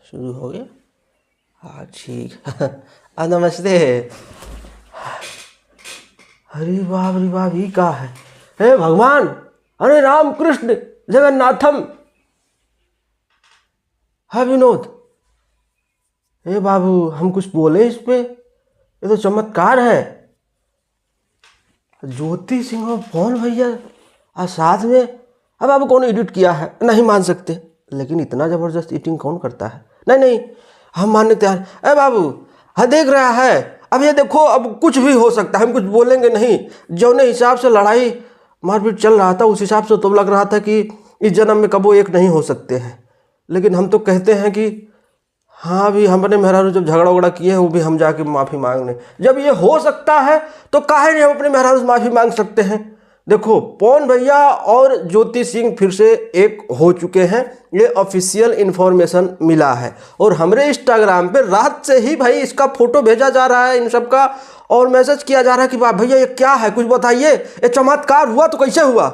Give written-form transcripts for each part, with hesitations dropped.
शुरू हो गया। हाँ ठीक। नमस्ते। अरे बाप ही का है। हे भगवान, अरे राम कृष्ण जगन्नाथम। हाँ विनोद। हे बाबू, हम कुछ बोले इस पे? ये तो चमत्कार है। ज्योति सिंह और पवन भैया और साथ में। अब बाबू कौन एडिट किया है नहीं मान सकते, लेकिन इतना ज़बरदस्त एडिटिंग कौन करता है? नहीं हम मानने तैयार। अरे बाबू, हाँ देख रहा है, अब ये देखो, अब कुछ भी हो सकता है, हम कुछ बोलेंगे नहीं। जो ने हिसाब से लड़ाई मारपीट चल रहा था, उस हिसाब से तो लग रहा था कि इस जन्म में कबो एक नहीं हो सकते हैं। लेकिन हम तो कहते हैं कि हाँ भी हमने मेहरारू जब झगड़ा उगड़ा किए हैं, वो भी हम जाके माफ़ी मांगने। जब ये हो सकता है तो काहे नहीं हम अपने मेहरारू से माफ़ी मांग सकते हैं? देखो, पवन भैया और ज्योति सिंह फिर से एक हो चुके हैं, ये ऑफिशियल इन्फॉर्मेशन मिला है। और हमारे इंस्टाग्राम पे रात से ही भाई इसका फोटो भेजा जा रहा है इन सब का, और मैसेज किया जा रहा है कि भैया ये क्या है, कुछ बताइए, ये चमत्कार हुआ तो कैसे हुआ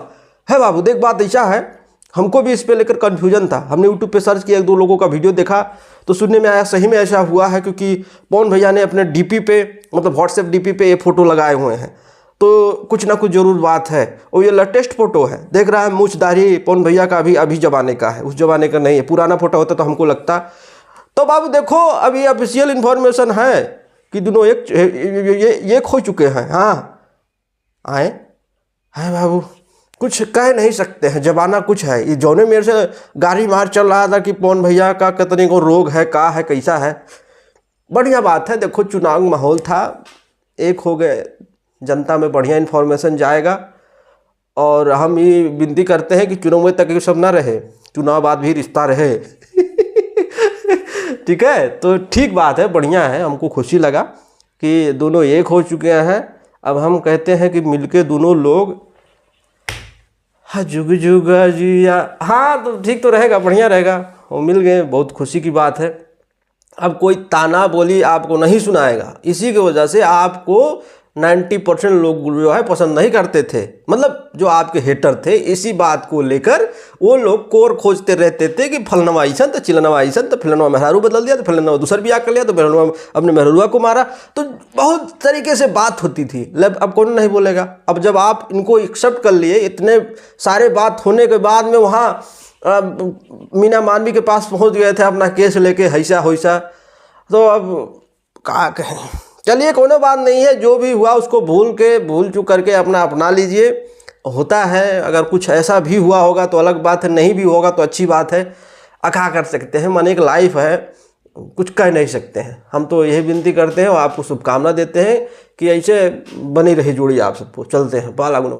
है? बाबू देख, बात ऐसा है, हमको भी इस पे लेकर कन्फ्यूजन था। हमने यूट्यूब पे सर्च किया, एक दो लोगों का वीडियो देखा तो सुनने में आया सही में ऐसा हुआ है, क्योंकि पवन भैया ने अपने डीपी पे, मतलब व्हाट्सएप डीपी पे ये फोटो लगाए हुए हैं, तो कुछ ना कुछ जरूर बात है। और ये लेटेस्ट फोटो है, देख रहा है, मूछ दाढ़ी पवन भैया का अभी जमाने का है, उस जमाने का नहीं है। पुराना फोटो होता तो हमको लगता। तो बाबू देखो, अभी ऑफिशियल इन्फॉर्मेशन है कि दोनों एक हो चुके हैं। हाँ आए हैं बाबू, कुछ कह नहीं सकते हैं, जमाना कुछ है। ये जौने मेरे से गाड़ी मार चल रहा था कि पवन भैया का कितने को रोग है, का है, कैसा है। बढ़िया बात है। देखो, चुनाव माहौल था, एक हो गए, जनता में बढ़िया इन्फॉर्मेशन जाएगा। और हम ये विनती करते हैं कि चुनाव में तक ये सब ना रहे, चुनाव बाद भी रिश्ता रहे। ठीक है, तो ठीक बात है, बढ़िया है, हमको खुशी लगा कि दोनों एक हो चुके हैं। अब हम कहते हैं कि मिलके दोनों लोग हाँ जुग जुग जिया, हाँ तो ठीक तो रहेगा, बढ़िया रहेगा। वो मिल गए, बहुत खुशी की बात है। अब कोई ताना बोली आपको नहीं सुनाएगा, इसी की वजह से आपको 90% लोग जो है पसंद नहीं करते थे, मतलब जो आपके हेटर थे। इसी बात को लेकर वो लोग कोर खोजते रहते थे कि फलनवा ऐसा तो चिलनवा ऐसा, तो फिलनवा मेहरारू बदल दिया, तो फिलनवा दूसर ब्याह कर लिया, तो मेहरुआ अपने मेहरुआ को मारा। तो बहुत तरीके से बात होती थी। अब कौन नहीं बोलेगा? अब जब आप इनको एक्सेप्ट कर लिए, इतने सारे बात होने के बाद में वहाँ मीना मानवी के पास पहुँच गए थे अपना केस लेके, हैसा होइसा, तो अब क्या कहें। चलिए, कोनो बात नहीं है, जो भी हुआ उसको भूल चूक करके अपना अपना लीजिए। होता है, अगर कुछ ऐसा भी हुआ होगा तो अलग बात है, नहीं भी होगा तो अच्छी बात है। क्या कर सकते हैं, मन एक लाइफ है, कुछ कह नहीं सकते हैं। हम तो यही विनती करते हैं और आपको शुभकामना देते हैं कि ऐसे बनी रही जोड़ी आप सबको। चलते हैं, बाला गुनो।